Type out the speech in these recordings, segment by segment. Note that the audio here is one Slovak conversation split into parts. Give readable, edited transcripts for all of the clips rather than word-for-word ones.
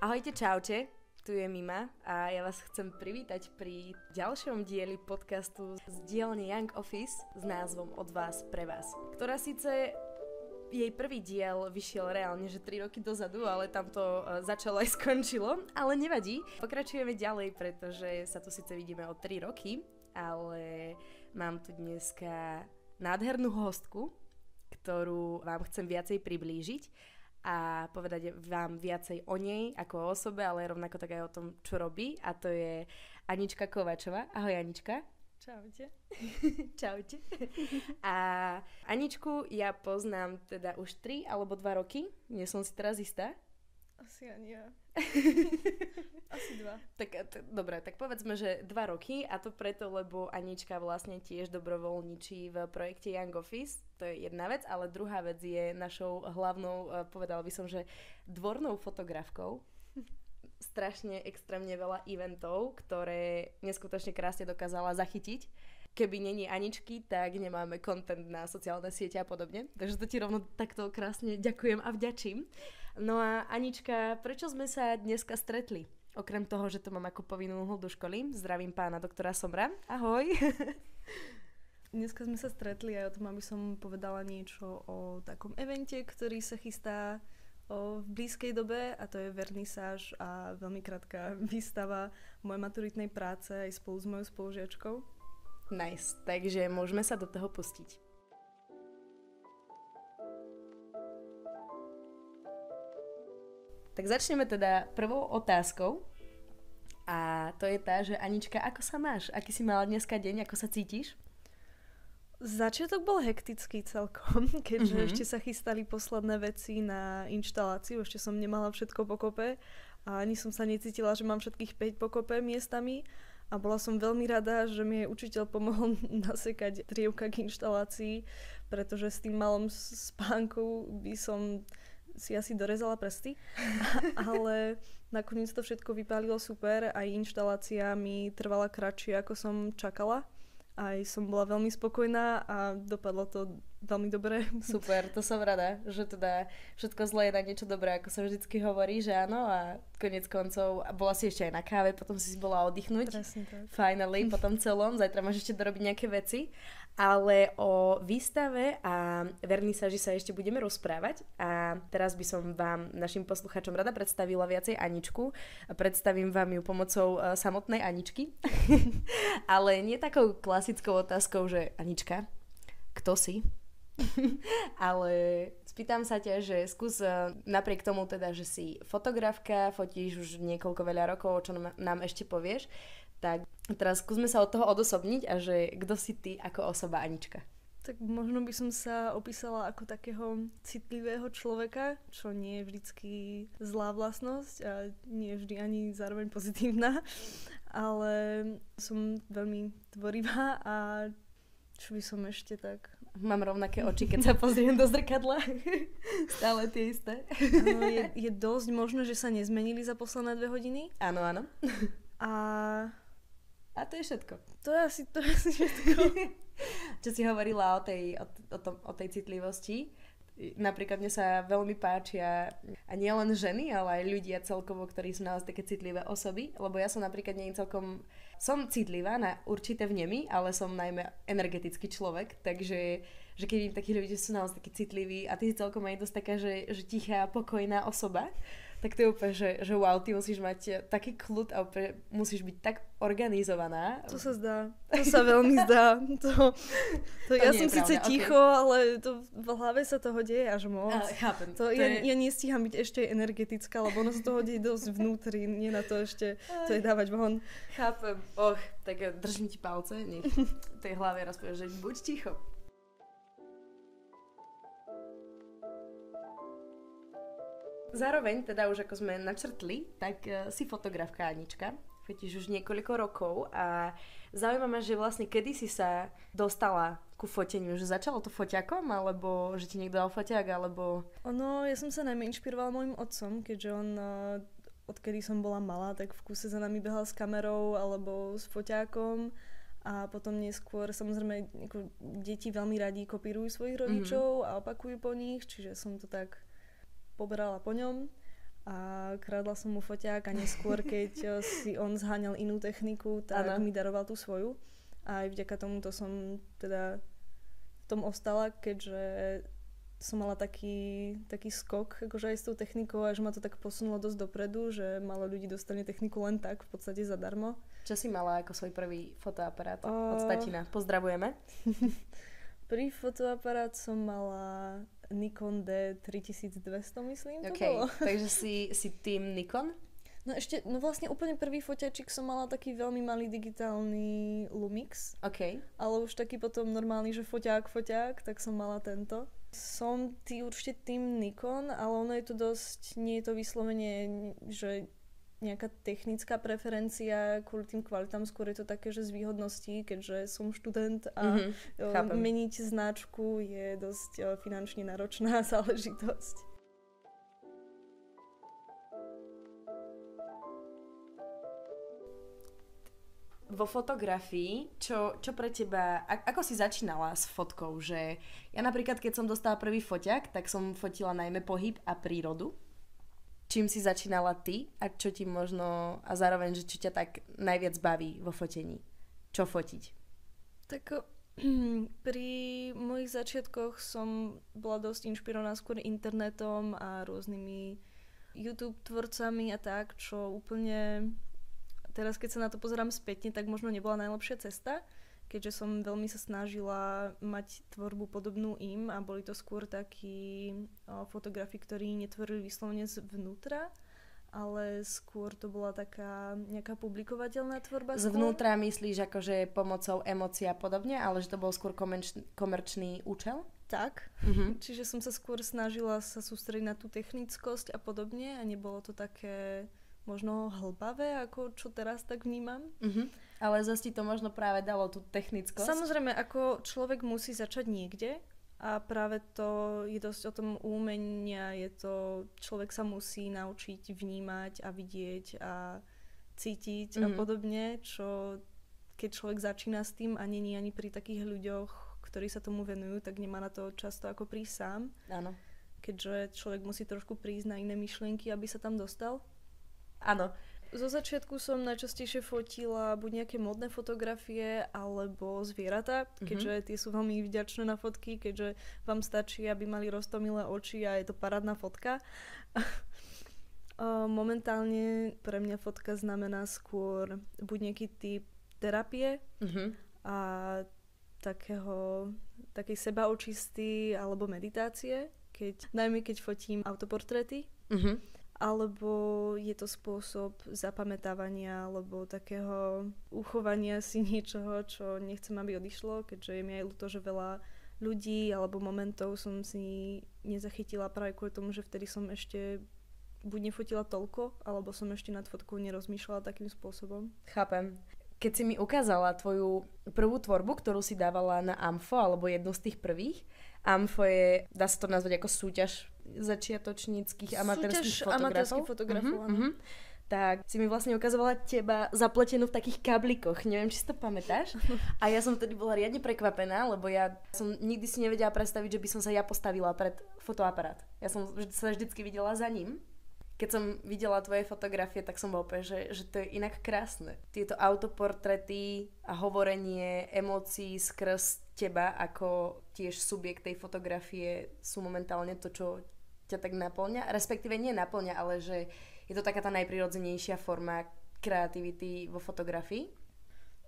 Ahojte, čaute, tu je Mima a ja vás chcem privítať pri ďalšom dieli podcastu z dielne Young Office s názvom Od vás pre vás, ktorá síce jej prvý diel vyšiel reálne, že 3 roky dozadu, ale tam to začalo aj skončilo, ale nevadí. Pokračujeme ďalej, pretože sa tu síce vidíme o 3 roky, ale mám tu dneska nádhernú hostku, ktorú vám chcem viacej priblížiť a povedať vám viacej o nej ako o osobe, ale rovnako tak aj o tom, čo robí, a to je Anička Kovačová. Ahoj, Anička. Čaute. Čaute. A Aničku ja poznám teda už 3 alebo 2 roky, nie som si teraz istá. Asi ani ja. Asi 2. Dobre, tak povedzme, že 2 roky, a to preto, lebo Anička vlastne tiež dobrovoľničí v projekte Young Office. To je jedna vec, ale druhá vec je našou hlavnou, povedala by som, že dvornou fotografkou. Strašne extrémne veľa eventov, ktoré neskutočne krásne dokázala zachytiť. Keby není Aničky, tak nemáme content na sociálne siete a podobne. Takže to ti rovno takto krásne ďakujem a vďačím. No a Anička, prečo sme sa dneska stretli? Okrem toho, že to mám ako povinnú úlohu do školy. Zdravím pána doktora Somra. Ahoj. Dneska sme sa stretli a o tom, aby som povedala niečo o takom evente, ktorý sa chystá v blízkej dobe, a to je vernisáž a veľmi krátka výstava mojej maturitnej práce aj spolu s mojou spolužiačkou. Nice, takže môžeme sa do toho pustiť. Tak začneme teda prvou otázkou a to je tá, že Anička, ako sa máš? Aký si mala dneska deň? Ako sa cítiš? Začiatok bol hektický celkom, keďže ešte sa chystali posledné veci na inštaláciu, ešte som nemala všetko pokope a ani som sa necítila, že mám všetkých 5 pokope miestami. A bola som veľmi rada, že mi učiteľ pomohol nasekať drievka k inštalácii, pretože s tým malom spánku by som si asi dorezala prsty. Ale nakoniec to všetko vypálilo super, aj inštalácia mi trvala kratšie, ako som čakala. Aj som bola veľmi spokojná a dopadlo to veľmi dobre. Super, to som rada, že teda všetko zlé je na niečo dobré, ako sa vždycky hovorí, že áno, a koniec koncov bola si ešte aj na káve, potom si bola oddychnúť. Presne tak. Finally, po tom celom, zajtra máš ešte dorobiť nejaké veci, ale o výstave a vernisáži sa ešte budeme rozprávať a teraz by som vám, našim poslucháčom, rada predstavila viacej Aničku a predstavím vám ju pomocou samotnej Aničky, ale nie takou klasickou otázkou, že Anička, kto si? Ale spýtam sa ťa, že skús napriek tomu teda, že si fotografka, fotíš už niekoľko veľa rokov, čo nám ešte povieš, tak teraz skúsme sa od toho odosobniť a že kto si ty ako osoba, Anička? Tak možno by som sa opísala ako takého citlivého človeka, čo nie je vždycky zlá vlastnosť a nie je vždy ani zároveň pozitívna, ale som veľmi tvorivá a čo by som ešte tak... Mám rovnaké oči, keď sa pozriem do zrkadla. Stále tie isté. Áno, je dosť možné, že sa nezmenili za posledné 2 hodiny. Áno, áno. A to je všetko. To je asi všetko. Čo si hovorila o tej citlivosti. Napríklad mne sa veľmi páčia a nie len ženy, ale aj ľudia celkovo, ktorí sú naozaj také citlivé osoby, lebo ja som napríklad nie celkom... Som citlivá na určité vnemy, ale som najmä energetický človek, takže že keď vidím takých ľudí, že sú naozaj takí citliví a ty si celkom aj dosť taká, že tichá, pokojná osoba, tak to je úplne, že wow, ty musíš mať taký kľud a úplne musíš byť tak organizovaná. To sa zdá. To sa veľmi zdá. To ja som síce ticho, ale to v hlave sa toho deje až moc. Chápem. Ja nestíham byť ešte energetická, lebo ono sa toho deje dosť vnútri, nie na to ešte to je dávať von. Chápem. Tak držím ti palce, nech tej hlave raz povieš, že buď ticho. Zároveň, teda už ako sme načrtli, tak si fotografka, Anička. Fotíš už niekoľko rokov a zaujíma ma, že vlastne kedy si sa dostala ku foteniu? Že začalo to foťakom, alebo že ti niekto dal foťák, alebo... Ja som sa najmä inšpirovala môjim otcom, keďže on, odkedy som bola malá, tak v kuse za nami behal s kamerou alebo s foťákom. A potom neskôr, samozrejme, deti veľmi radi kopírujú svojich rodičov a opakujú po nich, čiže som to tak poberala po ňom. a kradla som mu foťák a neskôr, keď si on zháňal inú techniku, tak mi daroval tú svoju. A aj vďaka tomuto som teda v tom ostala, keďže som mala taký skok akože aj s tou technikou a že ma to tak posunulo dosť dopredu, že málo ľudí dostane techniku len tak, v podstate zadarmo. Čo si mala ako svoj prvý fotoaparát od tatina? Pozdravujeme. Prvý fotoaparát som mala Nikon D3200, myslím, to bolo. Takže si tým Nikon? No vlastne úplne prvý foťačik som mala taký veľmi malý digitálny Lumix. Ale už taký potom normálny, že foťák, tak som mala tento. Som určite tým Nikon, ale ono je to dosť, nie je to vyslovene, že nejaká technická preferencia kvôli tým kvalitám, skôr je to také, že z výhodností, keďže som študent a meniť značku je dosť finančne náročná záležitosť. Vo fotografii, čo pre teba, ako si začínala s fotkou? Že ja napríklad, keď som dostala prvý foťák, tak som fotila najmä pohyb a prírodu. Čím si začínala ty a čo ti možno, a zároveň, že čo ťa tak najviac baví vo fotení? Čo fotiť? Tak pri mojich začiatkoch som bola dosť inšpirovaná skôr internetom a rôznymi YouTube tvorcami a tak, čo úplne... Teraz, keď sa na to pozerám spätne, tak možno nebola najlepšia cesta, keďže som veľmi sa snažila mať tvorbu podobnú im a boli to skôr takí fotografi, ktorí netvorili vyslovene zvnútra, ale skôr to bola taká nejaká publikovateľná tvorba. Zvnútra myslíš akože pomocou emócií a podobne, ale že to bol skôr komerčný účel? Tak, čiže som sa skôr snažila sa sústrediť na tú technickosť a podobne a nebolo to také... možno hlbavé, ako čo teraz tak vnímam. Ale zase ti to možno práve dalo tú technickosť. Samozrejme, ako človek musí začať niekde a práve to je dosť o tom umenia, je to, človek sa musí naučiť vnímať a vidieť a cítiť a podobne, čo keď človek začína s tým a není ani pri takých ľuďoch, ktorí sa tomu venujú, tak nemá na to často ako prísť sám. Áno. Keďže človek musí trošku prísť na iné myšlienky, aby sa tam dostal. Áno. Zo začiatku som najčastejšie fotila buď nejaké modné fotografie alebo zvieratá, keďže tie sú veľmi vďačné na fotky, keďže vám stačí, aby mali roztomilé oči a je to parádna fotka. Momentálne pre mňa fotka znamená skôr buď nejaký typ terapie a takej sebaočisty alebo meditácie, najmä keď fotím autoportréty. Alebo je to spôsob zapamätávania alebo takého uchovania si niečoho, čo nechcem, aby odišlo, keďže je mi aj ľúto, že veľa ľudí alebo momentov som si nezachytila práve kvôli tomu, že vtedy som ešte buď nefotila toľko, alebo som ešte nad fotkou nerozmýšľala takým spôsobom. Chápem. Keď si mi ukázala tvoju prvú tvorbu, ktorú si dávala na AMFO, alebo jednu z tých prvých, AMFO je, dá sa to nazvať ako súťaž začiatočníckých amatérských fotografov. Tak si mi vlastne ukazovala teba zapletenú v takých kablikoch. Neviem, či si to pamätáš. A ja som vtedy bola riadne prekvapená, lebo ja som nikdy si nevedela predstaviť, že by som sa ja postavila pred fotoaparát. Ja som sa vždycky videla za ním. Keď som videla tvoje fotografie, tak som bola úplne, že to je inak krásne. Tieto autoportréty a hovorenie emócií skrz teba ako tiež subjekt tej fotografie sú momentálne to, čo ťa tak naplňa. Respektíve nie naplňa, ale že je to taká tá najprirodzenejšia forma kreativity vo fotografii.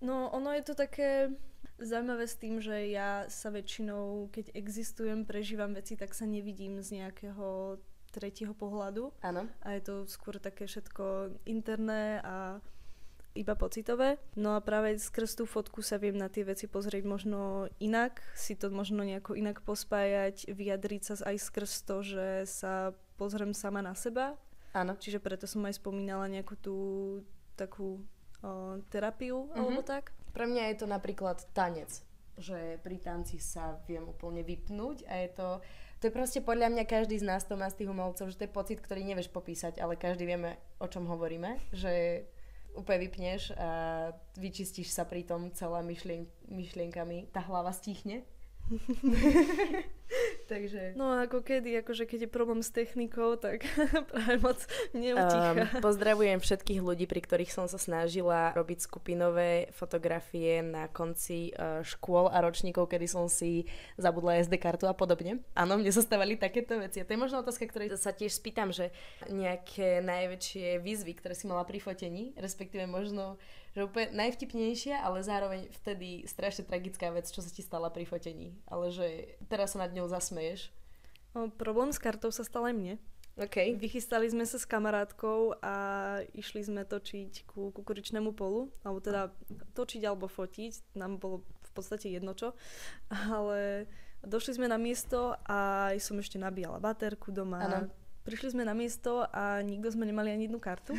No, ono je to také zaujímavé s tým, že ja sa väčšinou, keď existujem, prežívam veci, tak sa nevidím z nejakého tretieho pohľadu. Áno. A je to skôr také všetko interné a iba pocitové. No a práve skrz tú fotku sa viem na tie veci pozrieť možno inak, si to možno nejako inak pospájať, vyjadriť sa aj skrz to, že sa pozriem sama na seba. Áno. Čiže preto som aj spomínala nejakú tú takú terapiu alebo tak. Pre mňa je to napríklad tanec, že pri tanci sa viem úplne vypnúť a to je proste podľa mňa každý z nás to má z tých umelcov, že to je pocit, ktorý nevieš popísať, ale každý vieme, o čom hovoríme, že úplne vypneš a vyčistíš sa pri tom celá myšlienkami, tá hlava stíchne. Takže... No ako kedy, akože keď je problém s technikou, tak práve moc neutícha. Pozdravujem všetkých ľudí, pri ktorých som sa snažila robiť skupinové fotografie na konci škôl a ročníkov, kedy som si zabudla SD kartu a podobne. Áno, mne sa stávali takéto veci. A to je možno otázka, ktorej sa tiež spýtam, že nejaké najväčšie výzvy, ktoré si mala pri fotení, respektíve možno, že úplne najvtipnejšia, ale zároveň vtedy strašne tragická vec, čo sa ti stala pri fotení. Ale že teraz sa nad ňou zasmeješ. Problém s kartou sa stal aj mne. Okay. Vychystali sme sa s kamarátkou a išli sme točiť ku kukuričnému polu, alebo teda točiť alebo fotiť, nám bolo v podstate jedno čo, ale došli sme na miesto a som ešte nabíjala baterku doma. Ano. Prišli sme na miesto a nikto sme nemali ani jednu kartu.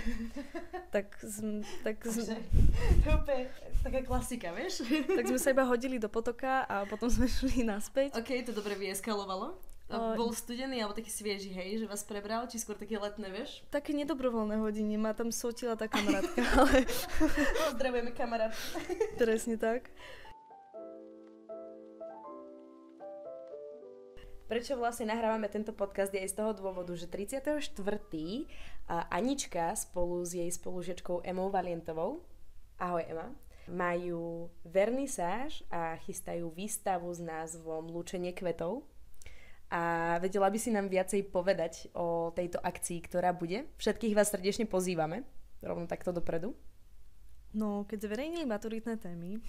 tak to je úplne taká klasika, vieš? Tak sme sa iba hodili do potoka a potom sme šli naspäť. Ok, to dobre vyeskalovalo. Bol studený alebo taký svieži, hej, že vás prebral, či skôr také letné, vieš? Také nedobrovoľné hodiny, ma tam sotila tá kamarátka, ale... Pozdravujeme kamarátku. Presne tak. Prečo vlastne nahrávame tento podcast je aj z toho dôvodu, že 34. Anička spolu s jej spolužiačkou Emou Valientovou, ahoj Ema, majú vernisáž a chystajú výstavu s názvom Lúčenie kvetov. A vedela by si nám viacej povedať o tejto akcii, ktorá bude? Všetkých vás srdečne pozývame, rovno takto dopredu. No, keď zverejnili maturitné témy,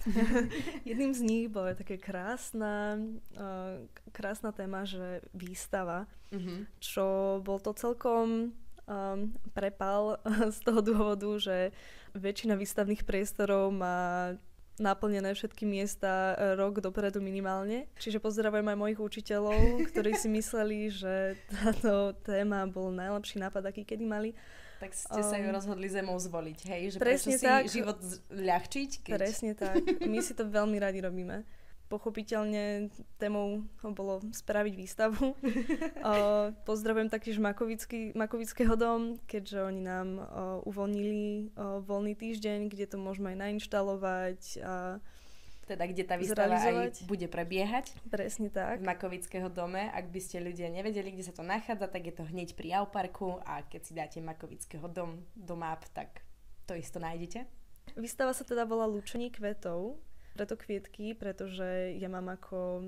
jedným z nich bola také krásna téma, že výstava, čo bol to celkom prepal z toho dôvodu, že väčšina výstavných priestorov má naplnené všetky miesta rok dopredu minimálne. Čiže pozdravujem aj mojich učiteľov, ktorí si mysleli, že táto téma bol najlepší nápad, aký kedy mali. Tak ste sa ju rozhodli Zemou zvoliť, hej? Že presne prečo tak, si život ľahčiť? Keď... Presne tak. My si to veľmi radi robíme. Pochopiteľne témou bolo spraviť výstavu. Pozdravujem taktiež Makovického dom, keďže oni nám uvoľnili voľný týždeň, kde to môžeme aj nainštalovať a teda kde tá výstava aj bude prebiehať. Presne tak. V Makovického dome. Ak by ste ľudia nevedeli, kde sa to nachádza, tak je to hneď pri Auparku a keď si dáte Makovického dom do map, tak to isto nájdete. Výstava sa teda volá Lúčenie kvetov. Preto kvietky, pretože ja mám ako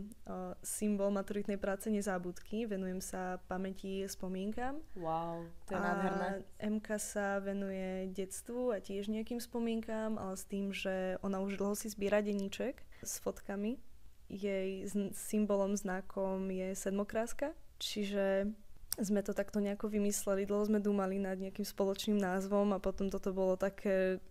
symbol maturitnej práce nezábudky. Venujem sa pamäti, spomienkam. Wow, to je nádherné. Emka sa venuje detstvu a tiež nejakým spomienkam, ale s tým, že ona už dlho si zbiera denníček s fotkami. Jej symbolom, znakom je sedmokráska. Čiže sme to takto nejako vymysleli. Dlho sme dúmali nad nejakým spoločným názvom a potom toto bolo také...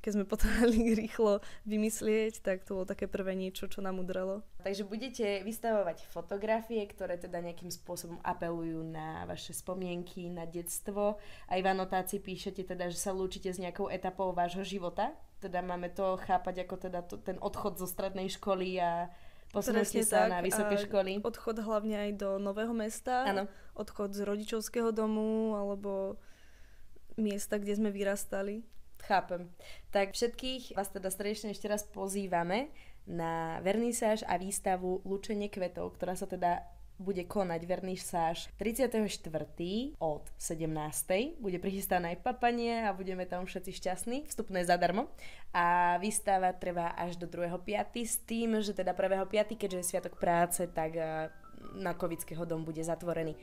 Keď sme potrebovali rýchlo vymyslieť, tak to bolo také prvé niečo, čo nám udrelo. Takže budete vystavovať fotografie, ktoré teda nejakým spôsobom apelujú na vaše spomienky, na detstvo. Aj v anotácii píšete teda, že sa lúčite s nejakou etapou vášho života. Teda máme to chápať ako teda ten odchod zo strednej školy a posunutie sa na vysoké školy. Odchod hlavne aj do nového mesta. Áno. Odchod z rodičovského domu alebo miesta, kde sme vyrastali. Chápem. Tak všetkých vás teda srdečne ešte raz pozývame na vernisáž a výstavu Lúčenie kvetov, ktorá sa teda bude konať vernisáž 34. od 17. Bude prichystané aj papanie a budeme tam všetci šťastní. Vstupné zadarmo. A výstava trvá až do 2.5. s tým, že teda 1.5., keďže je sviatok práce, tak Makovického dom bude zatvorený.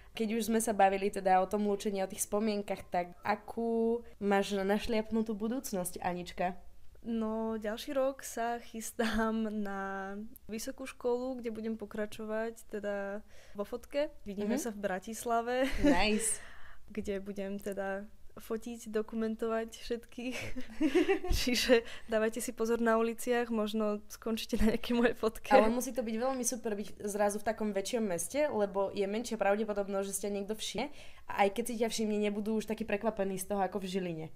Keď už sme sa bavili teda o tom lúčení, o tých spomienkach, tak akú máš našliapnutú budúcnosť, Anička? No, ďalší rok sa chystám na vysokú školu, kde budem pokračovať teda vo fotke. Vidíme sa v Bratislave. Nice. Kde budem teda fotiť, dokumentovať všetkých. Čiže dávajte si pozor na uliciach, možno skončíte na nejaké moje fotke. Ale musí to byť veľmi super byť zrazu v takom väčšom meste, lebo je menšia pravdepodobnosť, že ste niekto všimne. A aj keď si ťa všimne, nebudú už takí prekvapení z toho ako v Žiline.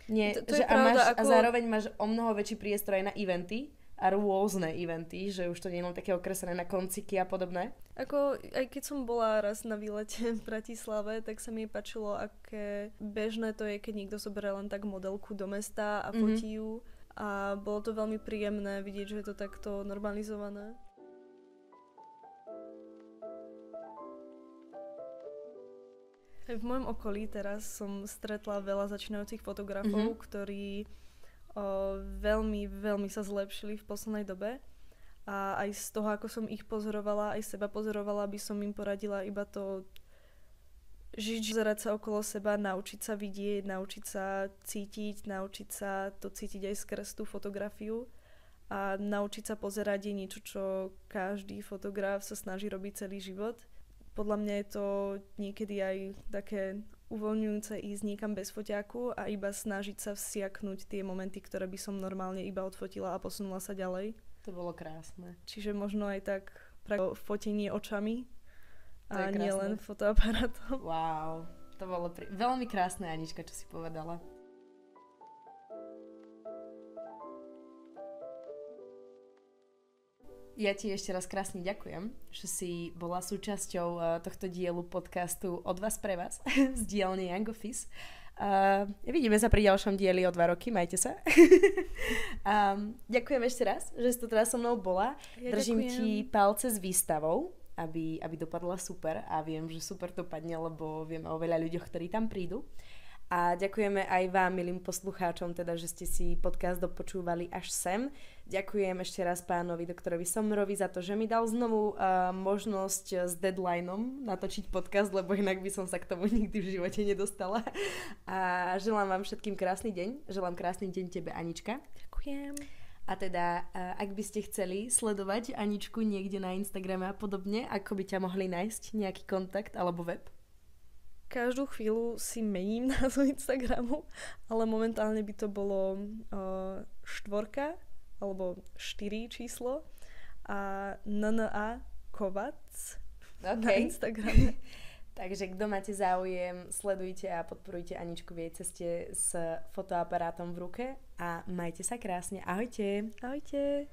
Nie, to že je pravda, a zároveň máš o mnoho väčší priestor aj na eventy a rôzne eventy, že už to nie je len také okreslené na konciky a podobné? Ako, aj keď som bola raz na výlete v Bratislave, tak sa mi páčilo, aké bežné to je, keď niekto zoberie len tak modelku do mesta a fotí ju. A bolo to veľmi príjemné vidieť, že je to takto normalizované. Aj v mojom okolí teraz som stretla veľa začínajúcich fotografov, ktorí veľmi, veľmi sa zlepšili v poslednej dobe. A aj z toho, ako som ich pozorovala, aj seba pozorovala, by som im poradila iba to žiť, zerať sa okolo seba, naučiť sa vidieť, naučiť sa cítiť, naučiť sa to cítiť aj skrz tú fotografiu a naučiť sa pozerať je niečo, čo každý fotograf sa snaží robiť celý život. Podľa mňa je to niekedy aj také uvoľňujúce ísť niekam bez foťáku a iba snažiť sa vsiaknúť tie momenty, ktoré by som normálne iba odfotila a posunula sa ďalej. To bolo krásne. Čiže možno aj tak fotenie očami a krásne. nie len fotoaparátom. Wow, to bolo veľmi krásne, Anička, čo si povedala. Ja ti ešte raz krásne ďakujem, že si bola súčasťou tohto dielu podcastu Od vás pre vás z dielne Young Office. Vidíme sa pri ďalšom dieli o 2 roky, majte sa. Ďakujem ešte raz, že si tu teraz so mnou bola. Ja Držím ďakujem. ti palce s výstavou, aby dopadla super a viem, že super to padne, lebo vieme o veľa ľuďoch, ktorí tam prídu. A ďakujeme aj vám, milým poslucháčom, teda, že ste si podcast dopočúvali až sem. Ďakujem ešte raz pánovi doktorovi Sommerovi za to, že mi dal znovu možnosť s deadlineom natočiť podcast, lebo inak by som sa k tomu nikdy v živote nedostala. A želám vám všetkým krásny deň. Želám krásny deň tebe, Anička. Ďakujem. A teda, ak by ste chceli sledovať Aničku niekde na Instagrame a podobne, ako by ťa mohli nájsť, nejaký kontakt alebo web? Každú chvíľu si mením názov Instagramu, ale momentálne by to bolo 4 alebo 4 číslo a NNA Kovac na Instagrame. Takže kto máte záujem, sledujte a podporujte Aničku v jej ceste s fotoaparátom v ruke a majte sa krásne. Ahojte! Ahojte!